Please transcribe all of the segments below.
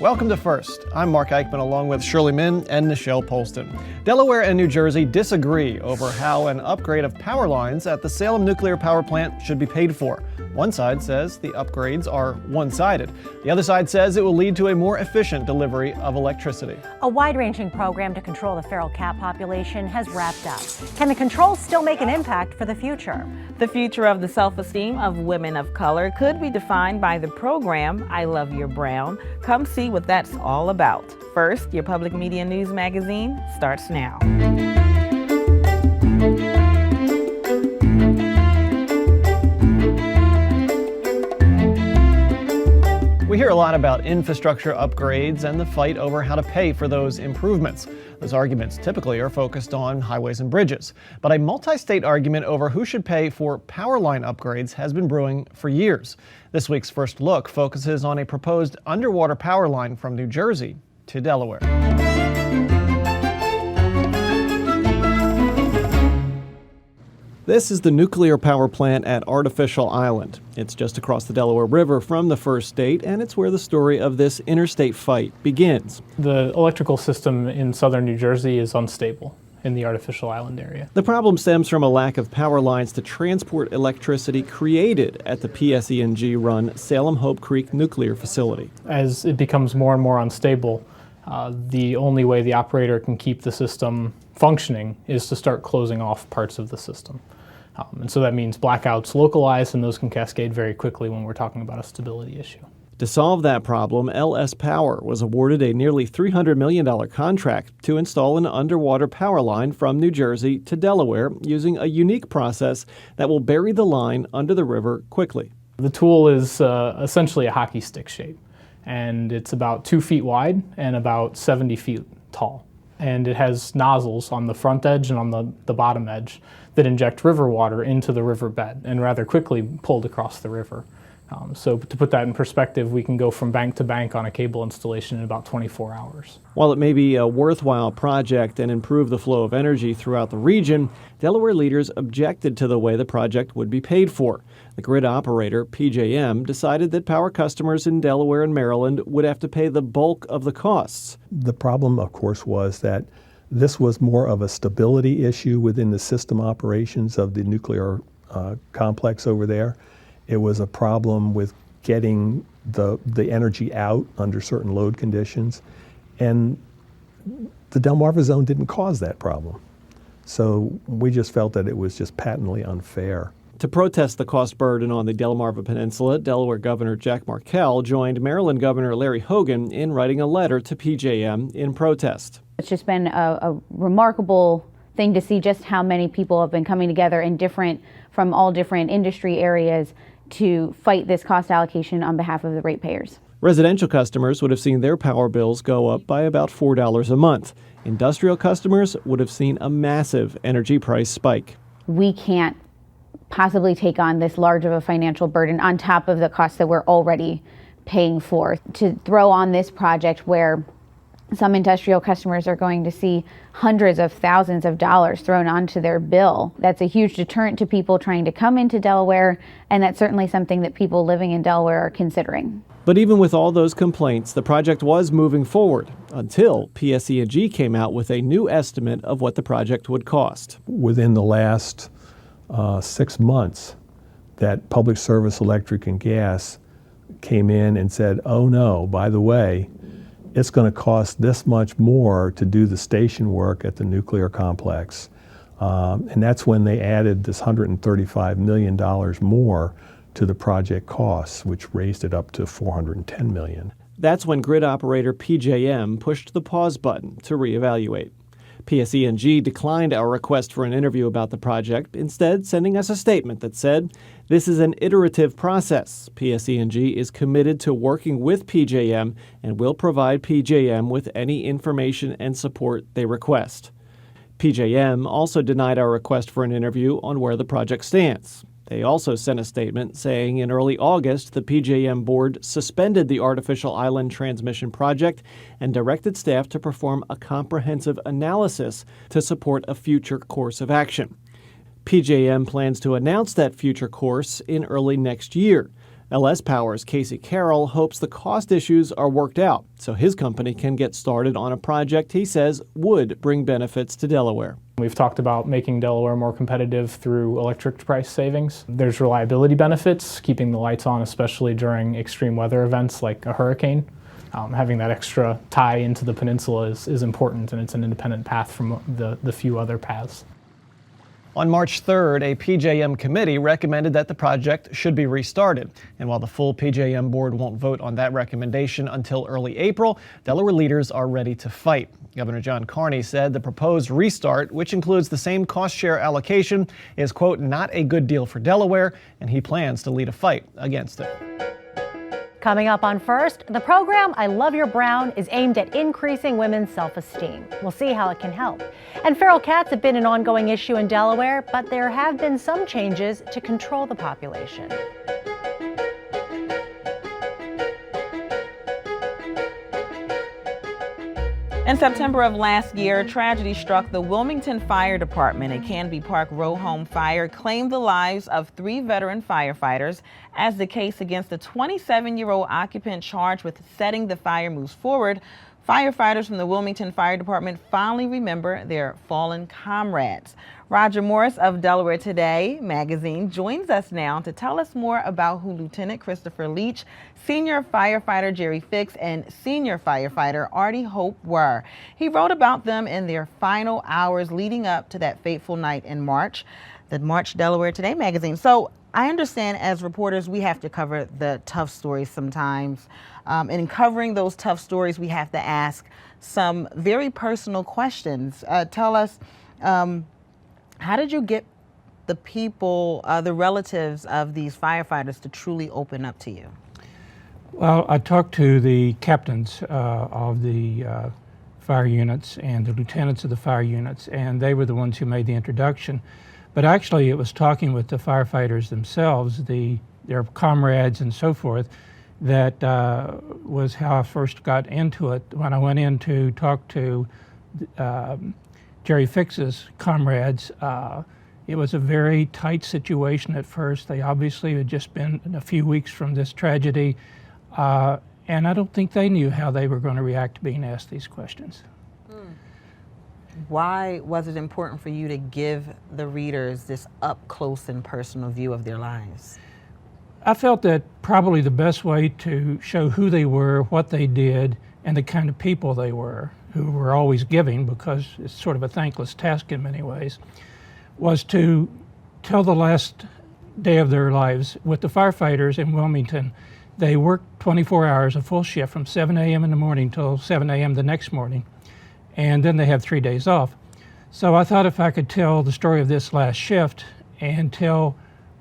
Welcome to First. I'm Mark Eichmann along with Shirley Min and Nichelle Polston. Delaware and New Jersey disagree over how an upgrade of power lines at the Salem Nuclear Power Plant should be paid for. One side says the upgrades are one-sided. The other side says it will lead to a more efficient delivery of electricity. A wide-ranging program to control the feral cat population has wrapped up. Can the controls still make an impact for the future? The future of the self-esteem of women of color could be defined by the program I Love Your Brown. Come see what that's all about. First, your public media news magazine starts now. We hear a lot about infrastructure upgrades and the fight over how to pay for those improvements. Those arguments typically are focused on highways and bridges. But a multi-state argument over who should pay for power line upgrades has been brewing for years. This week's First Look focuses on a proposed underwater power line from New Jersey to Delaware. This is the nuclear power plant at Artificial Island. It's just across the Delaware River from the first state, and it's where the story of this interstate fight begins. The electrical system in southern New Jersey is unstable in the Artificial Island area. The problem stems from a lack of power lines to transport electricity created at the PSE&G-run Salem Hope Creek nuclear facility. As it becomes more and more unstable, the only way the operator can keep the system functioning is to start closing off parts of the system. And so that means blackouts localized, and those can cascade very quickly when we're talking about a stability issue. To solve that problem, LS Power was awarded a nearly $300 million contract to install an underwater power line from New Jersey to Delaware using a unique process that will bury the line under the river quickly. The tool is essentially a hockey stick shape, and it's about 2 feet wide and about 70 feet tall. And it has nozzles on the front edge and on the bottom edge that inject river water into the riverbed and rather quickly pulled across the river. So to put that in perspective, we can go from bank to bank on a cable installation in about 24 hours. While it may be a worthwhile project and improve the flow of energy throughout the region, Delaware leaders objected to the way the project would be paid for. The grid operator, PJM, decided that power customers in Delaware and Maryland would have to pay the bulk of the costs. The problem, of course, was that this was more of a stability issue within the system operations of the nuclear complex over there. It was a problem with getting the energy out under certain load conditions. And the Delmarva Zone didn't cause that problem. So we just felt that it was just patently unfair. To protest the cost burden on the Delmarva Peninsula, Delaware Governor Jack Markell joined Maryland Governor Larry Hogan in writing a letter to PJM in protest. It's just been a remarkable thing to see just how many people have been coming together from all different industry areas to fight this cost allocation on behalf of the ratepayers. Residential customers would have seen their power bills go up by about $4 a month. Industrial customers would have seen a massive energy price spike. We can't possibly take on this large of a financial burden on top of the costs that we're already paying for. To throw on this project where some industrial customers are going to see hundreds of thousands of dollars thrown onto their bill. That's a huge deterrent to people trying to come into Delaware, and that's certainly something that people living in Delaware are considering. But even with all those complaints, the project was moving forward until PSE&G came out with a new estimate of what the project would cost. Within the last 6 months, that Public Service Electric and Gas came in and said, oh no, by the way, it's going to cost this much more to do the station work at the nuclear complex. And that's when they added this $135 million more to the project costs, which raised it up to $410 million. That's when grid operator PJM pushed the pause button to reevaluate. PSE&G declined our request for an interview about the project, instead sending us a statement that said, "This is an iterative process. PSE&G is committed to working with PJM and will provide PJM with any information and support they request." PJM also denied our request for an interview on where the project stands. They also sent a statement saying in early August the PJM board suspended the Artificial Island transmission project and directed staff to perform a comprehensive analysis to support a future course of action. PJM plans to announce that future course in early next year. LS Power's Casey Carroll hopes the cost issues are worked out so his company can get started on a project he says would bring benefits to Delaware. We've talked about making Delaware more competitive through electric price savings. There's reliability benefits, keeping the lights on, especially during extreme weather events like a hurricane. Having that extra tie into the peninsula is important, and it's an independent path from the few other paths. On March 3rd, a PJM committee recommended that the project should be restarted. And while the full PJM board won't vote on that recommendation until early April, Delaware leaders are ready to fight. Governor John Carney said the proposed restart, which includes the same cost share allocation, is, quote, not a good deal for Delaware, and he plans to lead a fight against it. Coming up on First, the program I Love Your Brown is aimed at increasing women's self-esteem. We'll see how it can help. And feral cats have been an ongoing issue in Delaware, but there have been some changes to control the population. In September of last year, tragedy struck the Wilmington Fire Department. A Canby Park row home fire claimed the lives of 3 veteran firefighters. As the case against the 27-year-old occupant charged with setting the fire moves forward, firefighters from the Wilmington Fire Department finally remember their fallen comrades. Roger Morris of Delaware Today magazine joins us now to tell us more about who Lieutenant Christopher Leach, Senior Firefighter Jerry Fix, and Senior Firefighter Artie Hope were. He wrote about them in their final hours leading up to that fateful night in March, the March Delaware Today magazine. So I understand as reporters we have to cover the tough stories sometimes. And in covering those tough stories, we have to ask some very personal questions. Tell us, how did you get the people, the relatives of these firefighters to truly open up to you? Well, I talked to the captains of the fire units and the lieutenants of the fire units, and they were the ones who made the introduction. But actually, it was talking with the firefighters themselves, their comrades and so forth, that was how I first got into it. When I went in to talk to Jerry Fix's comrades, it was a very tight situation at first. They obviously had just been a few weeks from this tragedy, and I don't think they knew how they were going to react to being asked these questions. Why was it important for you to give the readers this up-close and personal view of their lives? I felt that probably the best way to show who they were, what they did, and the kind of people they were, who were always giving, because it's sort of a thankless task in many ways, was to tell the last day of their lives. With the firefighters in Wilmington, they worked 24 hours, a full shift, from 7 a.m. in the morning till 7 a.m. the next morning, and then they have 3 days off. So I thought if I could tell the story of this last shift and tell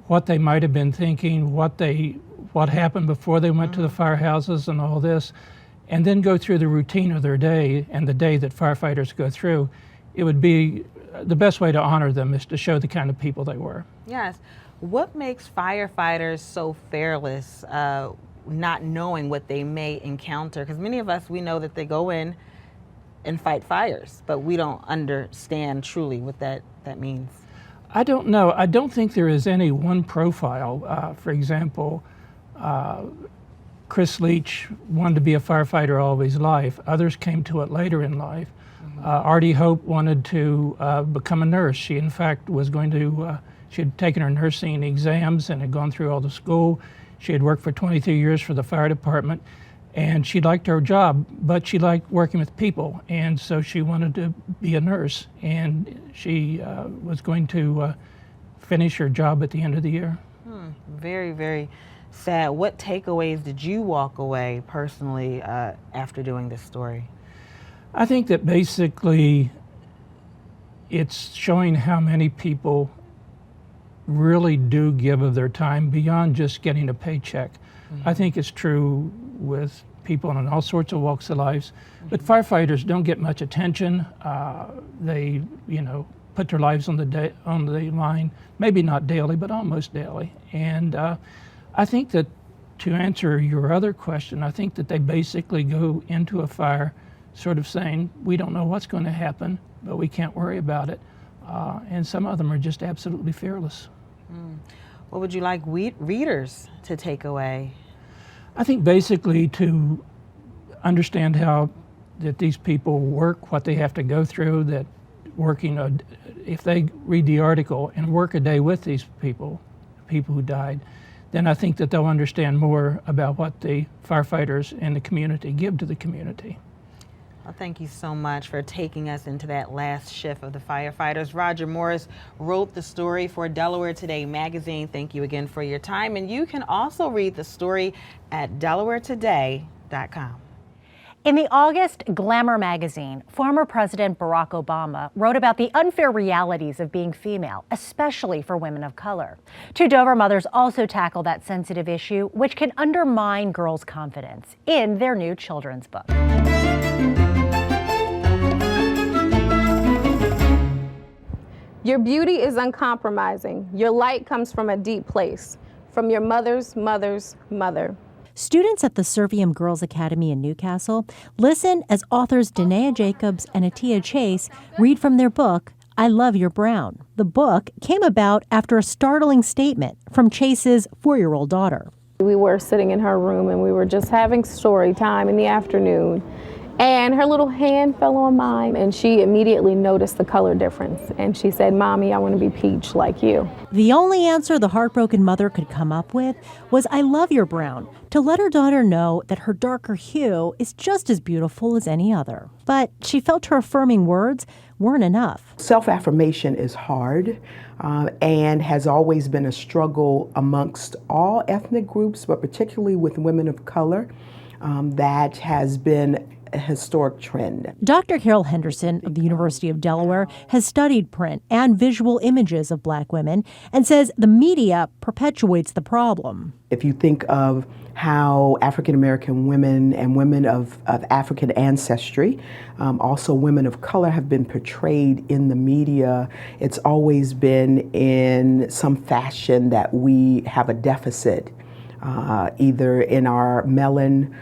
what they might have been thinking, what happened before they went to the firehouses and all this, and then go through the routine of their day and the day that firefighters go through, it would be the best way to honor them is to show the kind of people they were. Yes. What makes firefighters so fearless, not knowing what they may encounter? Because many of us, we know that they go in and fight fires, but we don't understand truly what that means. I don't know. I don't think there is any one profile. For example, Chris Leach wanted to be a firefighter all of his life. Others came to it later in life. Artie Hope wanted to become a nurse. She, in fact, was going to, she had taken her nursing exams and had gone through all the school. She had worked for 23 years for the fire department, and she liked her job, but she liked working with people, and so she wanted to be a nurse, and she was going to finish her job at the end of the year. Very, very sad. What takeaways did you walk away personally after doing this story? I think that basically it's showing how many people really do give of their time beyond just getting a paycheck. I think it's true with people in all sorts of walks of life, but firefighters don't get much attention. They, put their lives on the line, maybe not daily, but almost daily. And I think that to answer your other question, I think that they basically go into a fire sort of saying, we don't know what's going to happen, but we can't worry about it. And some of them are just absolutely fearless. What would you like readers to take away? I think basically to understand how that these people work, what they have to go through, that working, if they read the article and work a day with these people who died, then I think that they'll understand more about what the firefighters and the community give to the community. Well, thank you so much for taking us into that last shift of the firefighters. Roger Morris wrote the story for Delaware Today magazine. Thank you again for your time. And you can also read the story at DelawareToday.com. In the August Glamour magazine, former President Barack Obama wrote about the unfair realities of being female, especially for women of color. Two Dover mothers also tackle that sensitive issue, which can undermine girls' confidence, in their new children's book. Your beauty is uncompromising. Your light comes from a deep place, from your mother's mother's mother. Students at the Servium Girls Academy in Newcastle listen as authors Danae Jacobs and Atia Chase read from their book, I Love Your Brown. The book came about after a startling statement from Chase's 4-year-old daughter. We were sitting in her room and we were just having story time in the afternoon. And her little hand fell on mine and she immediately noticed the color difference. And she said, Mommy, I want to be peach like you. The only answer the heartbroken mother could come up with was, I love your brown, to let her daughter know that her darker hue is just as beautiful as any other. But she felt her affirming words weren't enough. Self-affirmation is hard and has always been a struggle amongst all ethnic groups, but particularly with women of color. That has been a historic trend. Dr. Carol Henderson of the University of Delaware has studied print and visual images of Black women and says the media perpetuates the problem. If you think of how African American women and women of African ancestry, also women of color, have been portrayed in the media, it's always been in some fashion that we have a deficit, either in our melanin,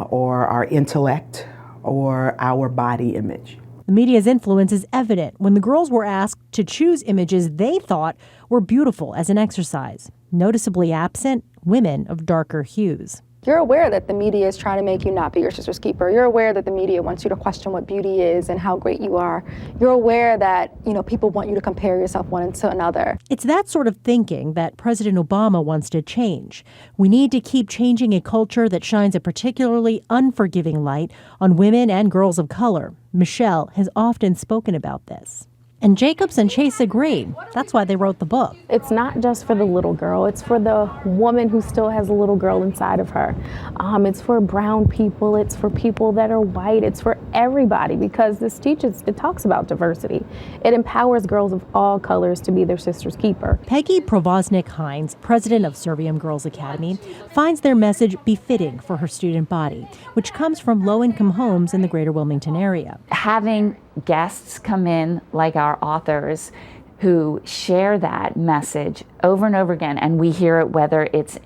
or our intellect, or our body image. The media's influence is evident when the girls were asked to choose images they thought were beautiful as an exercise. Noticeably absent, women of darker hues. You're aware that the media is trying to make you not be your sister's keeper. You're aware that the media wants you to question what beauty is and how great you are. You're aware that, people want you to compare yourself one to another. It's that sort of thinking that President Obama wants to change. We need to keep changing a culture that shines a particularly unforgiving light on women and girls of color. Michelle has often spoken about this. And Jacobs and Chase agreed. That's why they wrote the book. It's not just for the little girl. It's for the woman who still has a little girl inside of her. It's for brown people. It's for people that are white. It's for everybody, because it talks about diversity. It empowers girls of all colors to be their sister's keeper. Peggy Provoznik-Hines, president of Servium Girls Academy, finds their message befitting for her student body, which comes from low-income homes in the greater Wilmington area. Having guests come in like our authors who share that message over and over again, and we hear it whether it's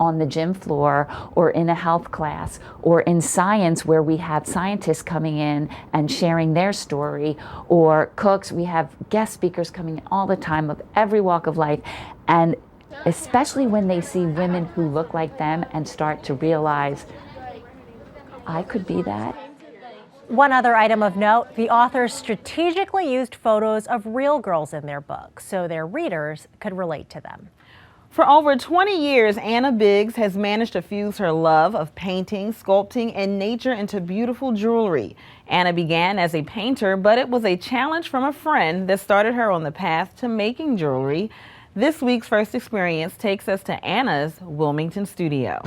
on the gym floor or in a health class or in science where we have scientists coming in and sharing their story, or cooks. We have guest speakers coming in all the time of every walk of life, and especially when they see women who look like them and start to realize, I could be that. One other item of note, the authors strategically used photos of real girls in their book so their readers could relate to them. For over 20 years, Anna Biggs has managed to fuse her love of painting, sculpting, and nature into beautiful jewelry. Anna began as a painter, but it was a challenge from a friend that started her on the path to making jewelry. This week's First Experience takes us to Anna's Wilmington studio.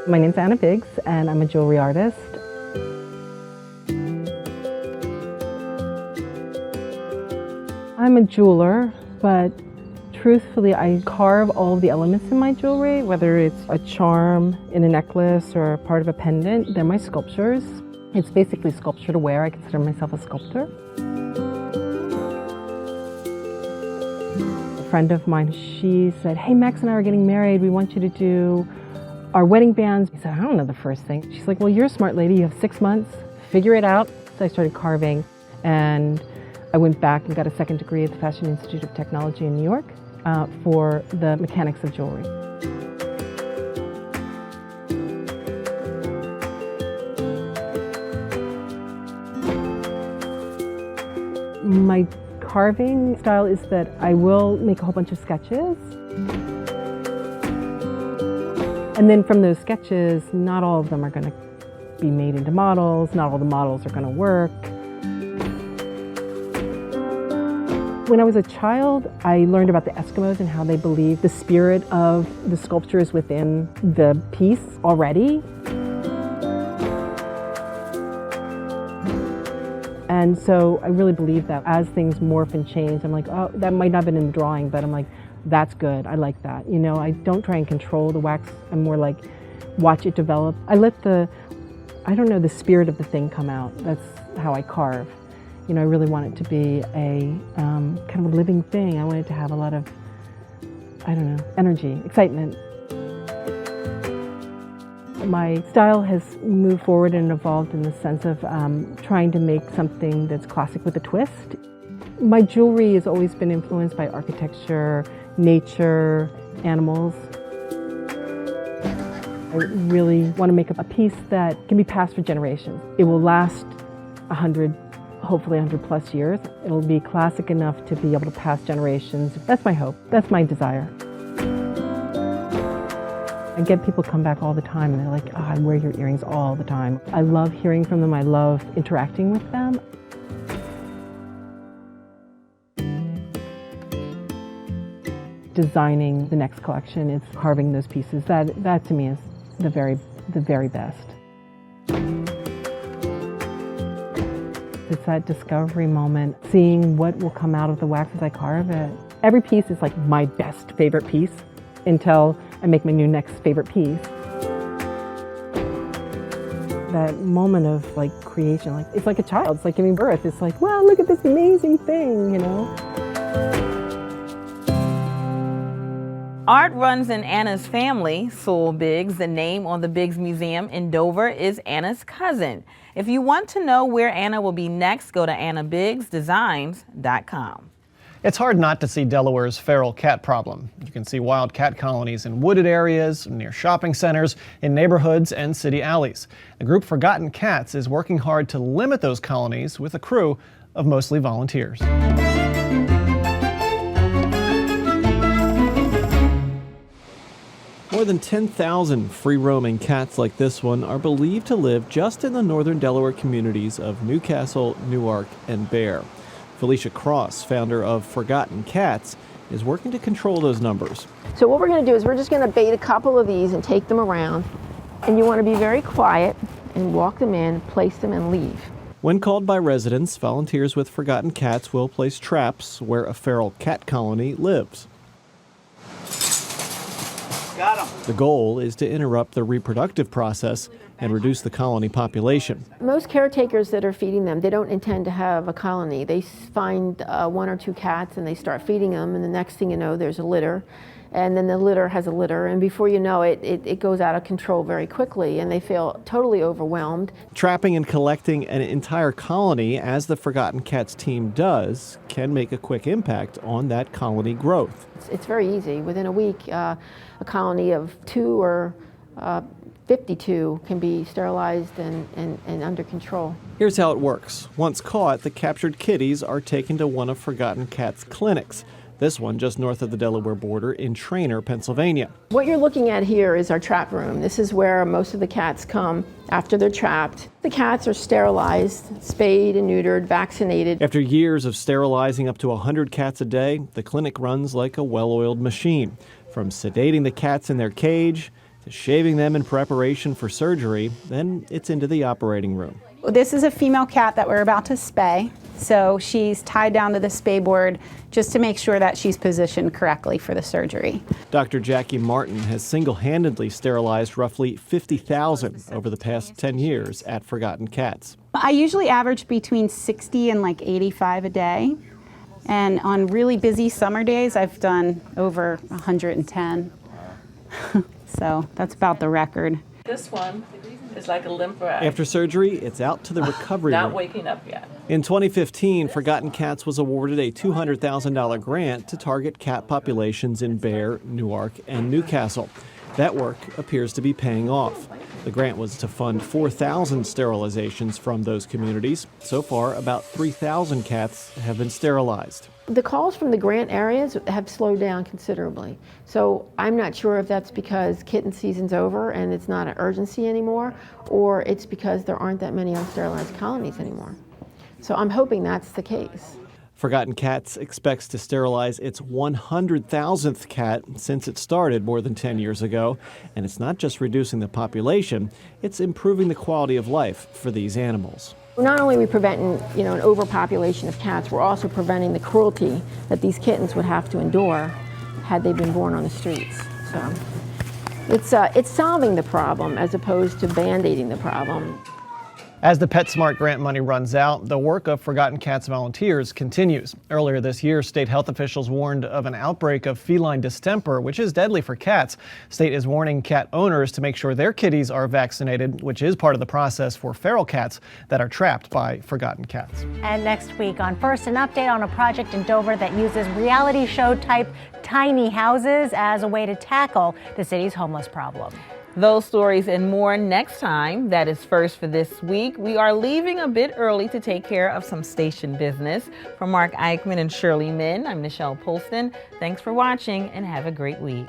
My name's Anna Biggs, and I'm a jewelry artist. I'm a jeweler, but truthfully, I carve all of the elements in my jewelry, whether it's a charm in a necklace or part of a pendant. They're my sculptures. It's basically sculpture to wear. I consider myself a sculptor. A friend of mine, she said, hey, Max and I are getting married. We want you to do Our wedding bands, I said, I don't know the first thing. She's like, well, you're a smart lady, you have 6 months, figure it out. So I started carving, and I went back and got a second degree at the Fashion Institute of Technology in New York for the mechanics of jewelry. My carving style is that I will make a whole bunch of sketches. And then from those sketches, not all of them are going to be made into models, not all the models are going to work. When I was a child, I learned about the Eskimos and how they believe the spirit of the sculpture is within the piece already. And so I really believe that as things morph and change, I'm like, oh, that might not have been in the drawing, but I'm like, that's good, I like that. You know, I don't try and control the wax, I'm more like, watch it develop. I let the spirit of the thing come out. That's how I carve. You know, I really want it to be a kind of a living thing. I want it to have a lot of, energy, excitement. My style has moved forward and evolved in the sense of trying to make something that's classic with a twist. My jewelry has always been influenced by architecture, nature, animals. I really want to make up a piece that can be passed for generations. It will last 100, hopefully 100 plus years. It'll be classic enough to be able to pass generations. That's my hope. That's my desire. I get people come back all the time and they're like, oh, I wear your earrings all the time. I love hearing from them. I love interacting with them. Designing the next collection, it's carving those pieces. That to me is the very best. It's that discovery moment, seeing what will come out of the wax as I carve it. Every piece is like my best favorite piece until I make my new next favorite piece. That moment of like creation, like it's like a child, it's like giving birth. It's like, wow, look at this amazing thing, you know? Art runs in Anna's family. Sewell Biggs, the name on the Biggs Museum in Dover, is Anna's cousin. If you want to know where Anna will be next, go to annabiggsdesigns.com. It's hard not to see Delaware's feral cat problem. You can see wild cat colonies in wooded areas, near shopping centers, in neighborhoods and city alleys. The group Forgotten Cats is working hard to limit those colonies with a crew of mostly volunteers. More than 10,000 free-roaming cats like this one are believed to live just in the northern Delaware communities of Newcastle, Newark, and Bear. Felicia Cross, founder of Forgotten Cats, is working to control those numbers. So what we're going to do is we're just going to bait a couple of these and take them around. And you want to be very quiet and walk them in, place them, and leave. When called by residents, volunteers with Forgotten Cats will place traps where a feral cat colony lives. Got 'em. The goal is to interrupt the reproductive process and reduce the colony population. Most caretakers that are feeding them, they don't intend to have a colony. They find 1 or 2 cats and they start feeding them, and the next thing you know, there's a litter. And then the litter has a litter, and before you know it, it goes out of control very quickly, and they feel totally overwhelmed. Trapping and collecting an entire colony, as the Forgotten Cats team does, can make a quick impact on that colony growth. It's very easy. Within a week, a colony of 2 or 52 can be sterilized and under control. Here's how it works. Once caught, the captured kitties are taken to one of Forgotten Cats' clinics. This one just north of the Delaware border in Trainer, Pennsylvania. What you're looking at here is our trap room. This is where most of the cats come after they're trapped. The cats are sterilized, spayed and neutered, vaccinated. After years of sterilizing up to 100 cats a day, the clinic runs like a well-oiled machine. From sedating the cats in their cage to shaving them in preparation for surgery, then it's into the operating room. This is a female cat that we're about to spay, so she's tied down to the spay board just to make sure that she's positioned correctly for the surgery. Dr. Jackie Martin has single-handedly sterilized roughly 50,000 over the past 10 years at Forgotten Cats. I usually average between 60 and like 85 a day, and on really busy summer days I've done over 110. So that's about the record. This one is like a limp rag. After surgery, it's out to the recovery Not room. waking up yet. In 2015, Forgotten Cats was awarded a $200,000 grant to target cat populations in Bear, Newark, and Newcastle. That work appears to be paying off. The grant was to fund 4,000 sterilizations from those communities. So far, about 3,000 cats have been sterilized. The calls from the grant areas have slowed down considerably. So I'm not sure if that's because kitten season's over and it's not an urgency anymore, or it's because there aren't that many unsterilized colonies anymore. So I'm hoping that's the case. Forgotten Cats expects to sterilize its 100,000th cat since it started more than 10 years ago. And it's not just reducing the population, it's improving the quality of life for these animals. Not only are we preventing, an overpopulation of cats, we're also preventing the cruelty that these kittens would have to endure had they been born on the streets. So it's solving the problem as opposed to band-aiding the problem. As the PetSmart grant money runs out, the work of Forgotten Cats volunteers continues. Earlier this year, state health officials warned of an outbreak of feline distemper, which is deadly for cats. State is warning cat owners to make sure their kitties are vaccinated, which is part of the process for feral cats that are trapped by Forgotten Cats. And next week on First, an update on a project in Dover that uses reality show type tiny houses as a way to tackle the city's homeless problem. Those stories and more next time. That is First for this week. We are leaving a bit early to take care of some station business. For Mark Eichmann and Shirley Min, I'm Nichelle Polston. Thanks for watching and have a great week.